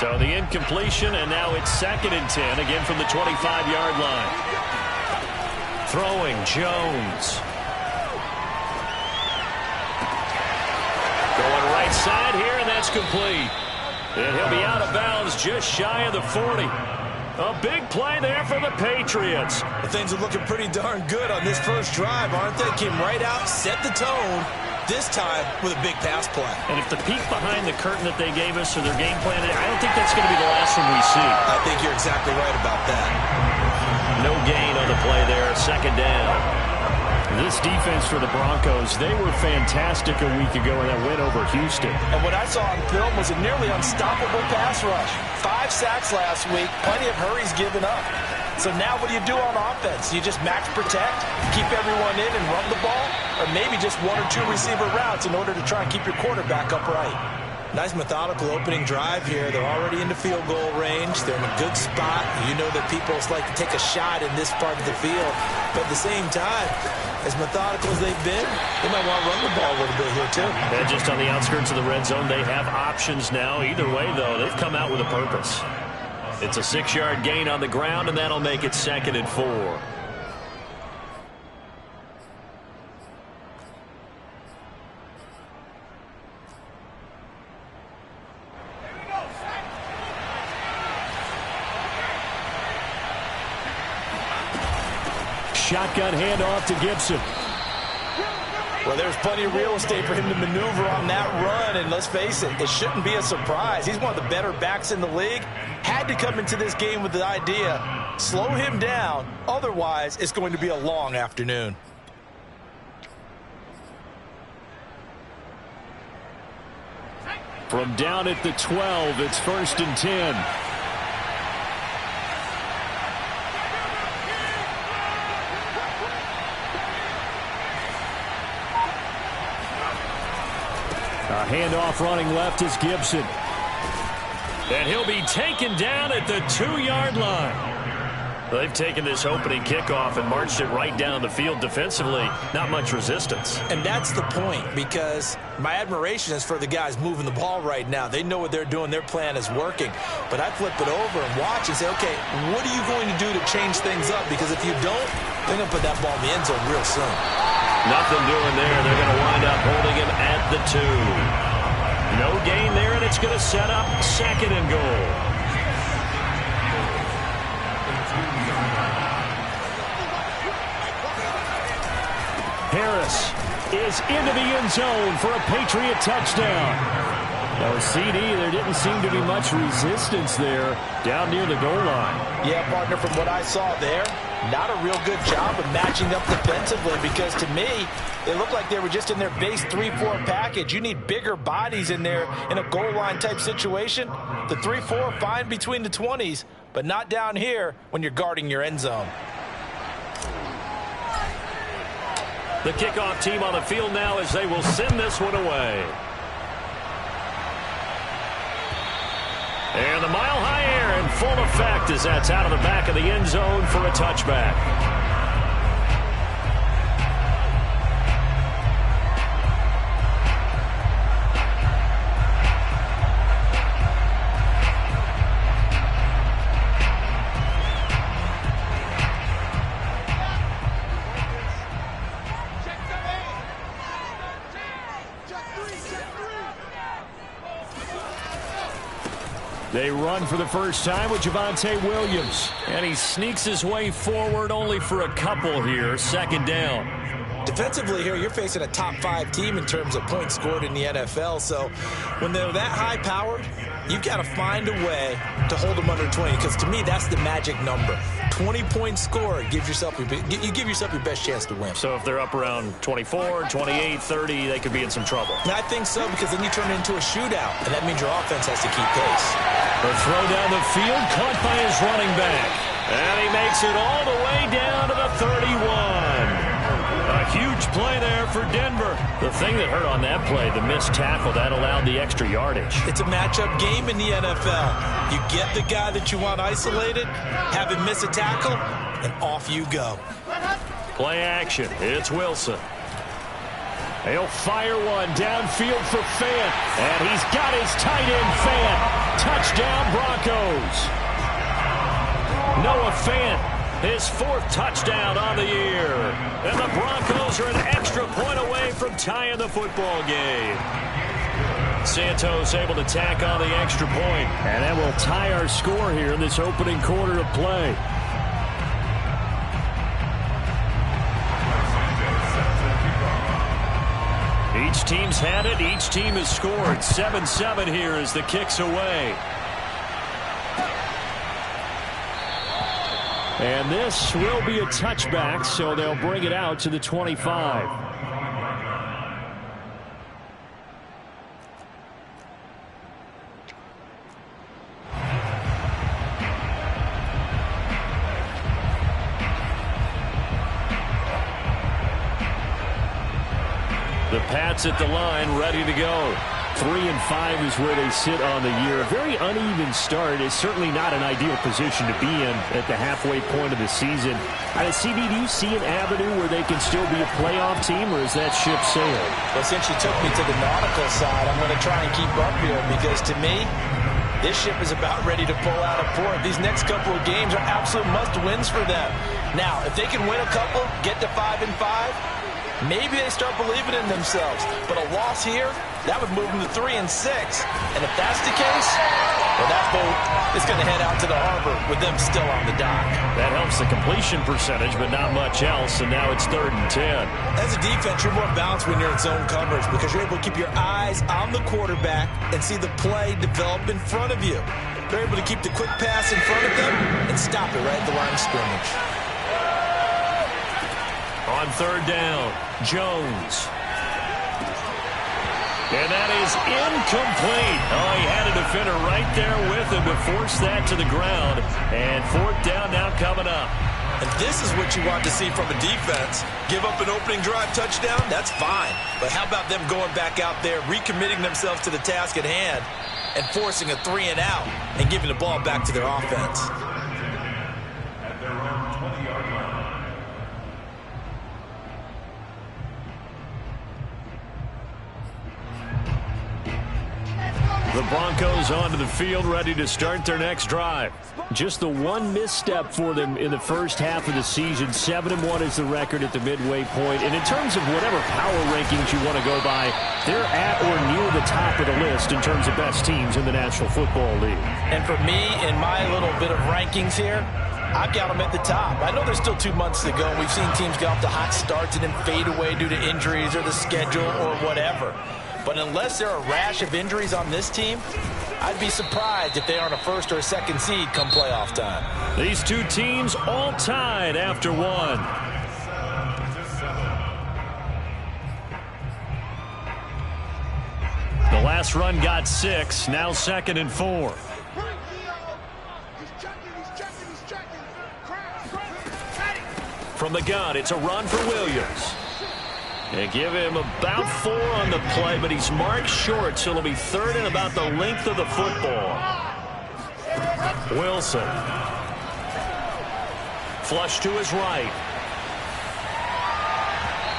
So the incompletion, and now it's 2nd and 10, again from the 25-yard line. Throwing, Jones. Going right side here, and that's complete. And he'll be out of bounds just shy of the 40. A big play there for the Patriots. Well, things are looking pretty darn good on this first drive, aren't they? Came right out, set the tone, this time with a big pass play. And if the peek behind the curtain that they gave us or their game plan, I don't think that's going to be the last one we see. I think you're exactly right about that. No gain on the play there, 2nd down. This defense for the Broncos, they were fantastic a week ago in that win over Houston. And what I saw on film was a nearly unstoppable pass rush. 5 sacks last week, plenty of hurries given up. So now what do you do on offense? You just max protect, keep everyone in and run the ball, or maybe just 1 or 2 receiver routes in order to try and keep your quarterback upright. Nice methodical opening drive here. They're already into field goal range. They're in a good spot. You know that people like to take a shot in this part of the field. But at the same time, as methodical as they've been, they might want to run the ball a little bit here too. And just on the outskirts of the red zone, they have options now. Either way, though, they've come out with a purpose. It's a 6-yard gain on the ground, and that'll make it 2nd and 4. Shotgun handoff to Gibson. Well, there's plenty of real estate for him to maneuver on that run, and let's face it, it shouldn't be a surprise. He's one of the better backs in the league. Had to come into this game with the idea, slow him down, otherwise it's going to be a long afternoon. From down at the 12, it's 1st and 10. A handoff running left is Gibson. And he'll be taken down at the 2-yard line. They've taken this opening kickoff and marched it right down the field defensively. Not much resistance. And that's the point, because my admiration is for the guys moving the ball right now. They know what they're doing. Their plan is working. But I flip it over and watch and say, okay, what are you going to do to change things up? Because if you don't, they're going to put that ball in the end zone real soon. Nothing doing there. They're going to wind up holding him at the 2. No gain there, and it's going to set up 2nd and goal. Harris is into the end zone for a Patriot touchdown. No CD, there didn't seem to be much resistance there down near the goal line. Yeah, partner, from what I saw there, not a real good job of matching up defensively, because to me, it looked like they were just in their base 3-4 package. You need bigger bodies in there in a goal line type situation. The 3-4 fine between the 20s, but not down here when you're guarding your end zone. The kickoff team on the field now as they will send this one away. And the mile-high air in full effect as that's out of the back of the end zone for a touchback. They run for the first time with Javonte Williams. And he sneaks his way forward only for a couple here. 2nd down. Defensively here, you're facing a top 5 team in terms of points scored in the NFL. So when they're that high-powered, you've got to find a way to hold them under 20. Because to me, that's the magic number. 20 points scored gives yourself you give yourself your best chance to win. So if they're up around 24, 28, 30, they could be in some trouble. And I think so, because then you turn it into a shootout, and that means your offense has to keep pace. The throw down the field, caught by his running back. And he makes it all the way down to the 31. A huge play there for Denver. The thing that hurt on that play, the missed tackle, that allowed the extra yardage. It's a matchup game in the NFL. You get the guy that you want isolated, have him miss a tackle, and off you go. Play action. It's Wilson. He'll fire one downfield for Fant. And he's got his tight end, Fant. Touchdown, Broncos. Noah Fant, his 4th touchdown on the year. And the Broncos are an extra point away from tying the football game. Santos able to tack on the extra point. And that will tie our score here in this opening quarter of play. Each team's had it. Each team has scored. 7-7 here as the kick's away. And this will be a touchback, so they'll bring it out to the 25. The Pats at the line, ready to go. 3-5 is where they sit on the year. A very uneven start. Is certainly not an ideal position to be in at the halfway point of the season. CB, do you see an avenue where they can still be a playoff team, or is that ship sailed? Well, since you took me to the nautical side, I'm going to try and keep up here because, to me, this ship is about ready to pull out of port. These next couple of games are absolute must-wins for them. Now, if they can win a couple, get to 5-5, maybe they start believing in themselves. But a loss here, that would move them to 3-6. And if that's the case, well, that boat is going to head out to the harbor with them still on the dock. That helps the completion percentage, but not much else. And now it's 3rd and 10. As a defense, you're more balanced when you're in zone coverage because you're able to keep your eyes on the quarterback and see the play develop in front of you. They're able to keep the quick pass in front of them and stop it right at the line of scrimmage. On 3rd down, Jones. And that is incomplete. Oh, he had a defender right there with him to force that to the ground. And 4th down now coming up. And this is what you want to see from a defense. Give up an opening drive touchdown, that's fine. But how about them going back out there, recommitting themselves to the task at hand, and forcing a 3-and-out and giving the ball back to their offense? The Broncos onto the field, ready to start their next drive. Just the one misstep for them in the first half of the season. 7-1 is the record at the midway point. And in terms of whatever power rankings you want to go by, they're at or near the top of the list in terms of best teams in the National Football League. And for me, in my little bit of rankings here, I've got them at the top. I know there's still 2 months to go. We've seen teams get off to hot starts and then fade away due to injuries or the schedule or whatever. But unless there are a rash of injuries on this team, I'd be surprised if they aren't a 1st or a 2nd seed come playoff time. These two teams all tied after 1. The last run got 6, now 2nd and 4. From the gun, it's a run for Williams. They give him about 4 on the play, but he's marked short, so it'll be 3rd and about the length of the football. Wilson. Flush to his right.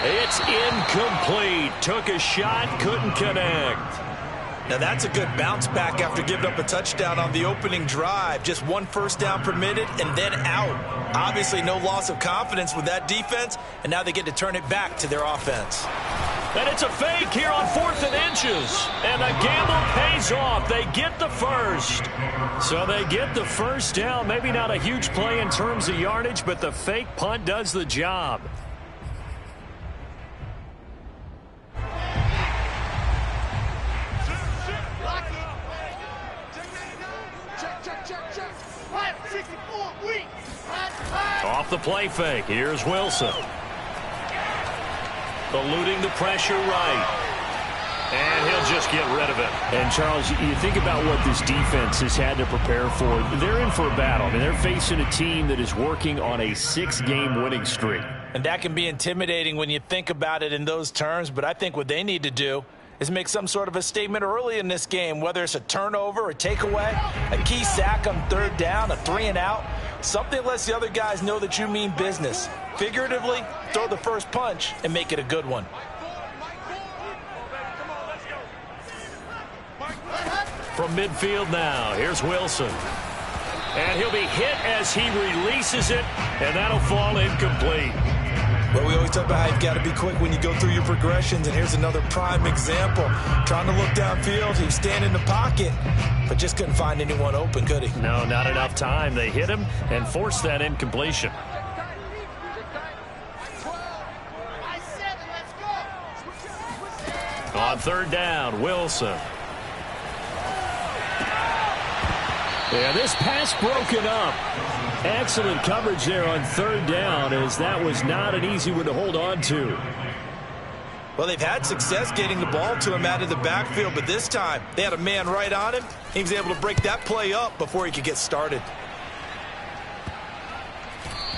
It's incomplete. Took a shot, couldn't connect. Now that's a good bounce back after giving up a touchdown on the opening drive. Just 1 first down permitted and then out. Obviously no loss of confidence with that defense, and now they get to turn it back to their offense. And it's a fake here on 4th and inches. And the gamble pays off. They get the first. So they get the first down. Maybe not a huge play in terms of yardage, but the fake punt does the job. Off the play fake. Here's Wilson. Eluding the pressure right. And he'll just get rid of it. And, Charles, you think about what this defense has had to prepare for. They're in for a battle. I mean, they're facing a team that is working on a 6-game winning streak. And that can be intimidating when you think about it in those terms. But I think what they need to do is make some sort of a statement early in this game, whether it's a turnover, a takeaway, a key sack on 3rd down, a 3-and-out. Something that lets the other guys know that you mean business. Figuratively, throw the first punch and make it a good one. From midfield now, here's Wilson. And he'll be hit as he releases it, and that'll fall incomplete. Well, we always talk about how you've got to be quick when you go through your progressions, and here's another prime example. Trying to look downfield, he was standing in the pocket, but just couldn't find anyone open, could he? No, not enough time. They hit him and forced that incompletion. On third down, Wilson. Yeah, this pass broken up. Excellent coverage there on third down, as that was not an easy one to hold on to. Well, they've had success getting the ball to him out of the backfield, but this time they had a man right on him. He was able to break that play up before he could get started.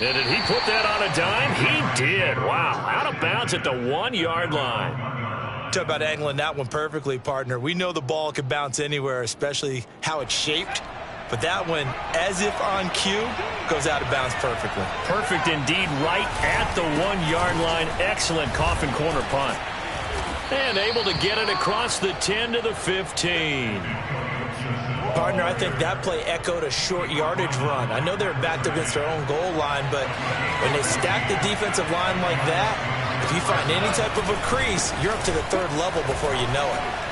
And did he put that on a dime? He did. Wow, out of bounds at the 1-yard line. Talk about angling that one perfectly, partner. We know the ball can bounce anywhere, especially how it's shaped. But that one, as if on cue, goes out of bounds perfectly. Perfect indeed, right at the 1-yard line. Excellent coffin corner punt. And able to get it across the 10 to the 15. Partner, I think that play echoed a short yardage run. I know they were backed against their own goal line, but when they stack the defensive line like that, if you find any type of a crease, you're up to the third level before you know it.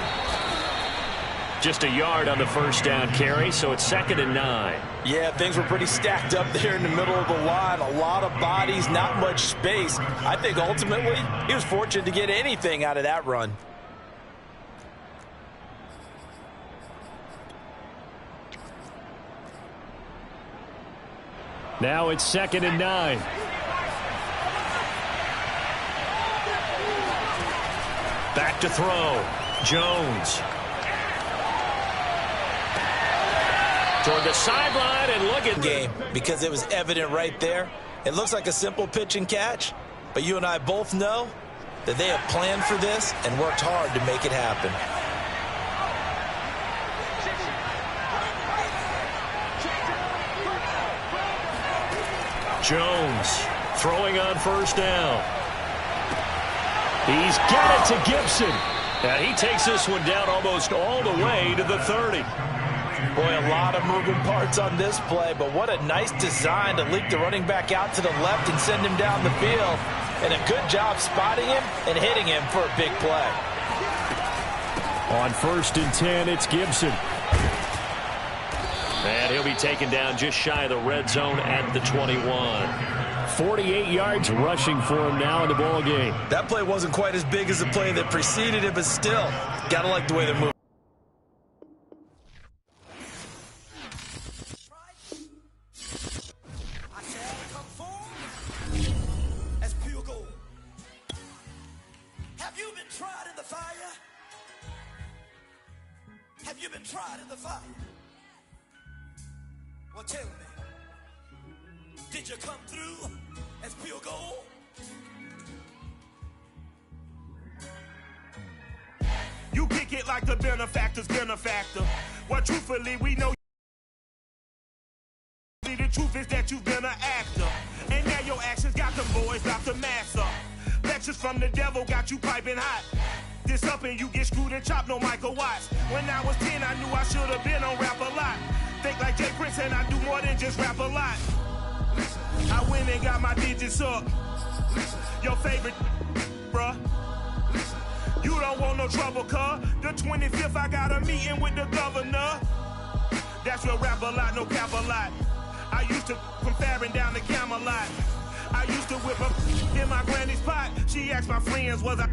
Just a yard on the first down carry, so it's 2nd and 9. Yeah, things were pretty stacked up there in the middle of the line. A lot of bodies, not much space. I think ultimately he was fortunate to get anything out of that run. Now it's 2nd and 9. Back to throw. Jones. Toward the sideline, and look at game, because it was evident right there. It looks like a simple pitch and catch, but you and I both know that they have planned for this and worked hard to make it happen. Jones throwing on first down. He's got it to Gibson. And he takes this one down almost all the way to the 30. Boy, a lot of moving parts on this play, but what a nice design to leak the running back out to the left and send him down the field. And a good job spotting him and hitting him for a big play. On 1st and 10, it's Gibson. And he'll be taken down just shy of the red zone at the 21. 48 yards rushing for him now in the ball game. That play wasn't quite as big as the play that preceded it, but still, gotta like the way they're moving. Have you been tried in the fire? Well, tell me, did you come through as pure gold? You kick it like the benefactor's benefactor. Well, truthfully, we know the truth is that you've been an actor. And now your actions got them boys dropped the mask up. Lectures from the devil got you piping hot. This up and you get screwed and chopped, no Michael Watts. When I was 10, I knew I should have been on rap a lot. Think like Jay Prince and I do more than just rap a lot. I went and got my digits up. Your favorite, bruh. You don't want no trouble, cuz. The 25th, I got a meeting with the governor. That's real rap a lot, no cap a lot. I used to from Farron down to Camelot. I used to whip up in my granny's pot. She asked my friends, was I